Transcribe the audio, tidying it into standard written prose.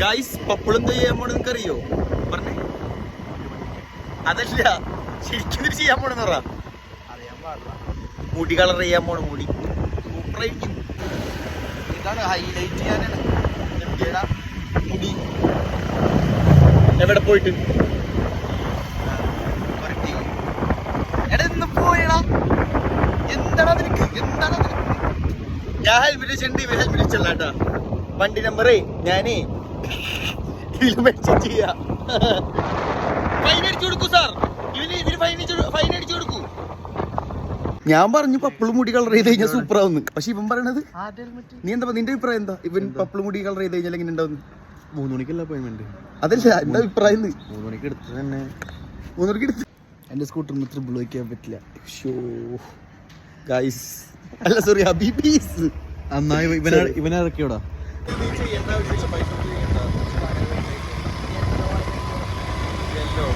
Guys purple എന്താ ചെയ്യാൻ പോണെന്ന് നിങ്ങൾക്ക് അറിയോ? പറഞ്ഞേ. അതല്ല, ശരിക്കും ചെയ്യാൻ പോണെന്ന് പറ. മുടി കളർ ചെയ്യാൻ പോണ. മുടി സൂപ്പറായിരിക്കും. ഇതാണ് ഹൈലൈറ്റ് ചെയ്യാനാണ് മുടി. എവിടെ പോയിട്ട് എടാ ഇന്ന് പോയടാ. എന്താടാ നിനക്ക്? എന്താണ് ഞാൻ ഹെൽമെറ്റ് വെച്ചിട്ടുണ്ട്, ഇവർ ഹെൽമെറ്റ് വെച്ചല്ലാട്ടാ. വണ്ടി നമ്പറേ ഞാനേ ചെയ്യാ. ഫൈൻ അടിച്ചു കൊടുക്കൂ സാർ. ഇതിന് ഫൈൻ അടിച്ചു കൊടുക്കൂ. ഞാൻ പറഞ്ഞു പപ്പിള് മുടി കളർ ചെയ്ത് കഴിഞ്ഞാൽ സൂപ്പർ ആവുന്നു. പക്ഷെ ഇവൻ പറയണത് നീ എന്താ, നിന്റെ അഭിപ്രായം എന്താ? ഇവൻ പപ്പിള് മുടി കളർ ചെയ്ത് കഴിഞ്ഞാൽ എങ്ങനെ ഉണ്ടാവുന്നു? 3 മണിക്കല്ല അപ്പോയിൻമെന്റ്. അതല്ല എന്റെ അഭിപ്രായം. 3 മണിക്ക് എടുത്ത് തന്നെ. 3 മണിക്ക് എടുത്ത് എന്റെ സ്കൂട്ടറിന് ട്രിപ്പിൾ വയ്ക്കാൻ പറ്റില്ല. ഗൈസ് അല്ല സോറി ഹബീബീസ്. നന്നായി ഇവനെ ഇറക്കിയോടാ. യെല്ലോ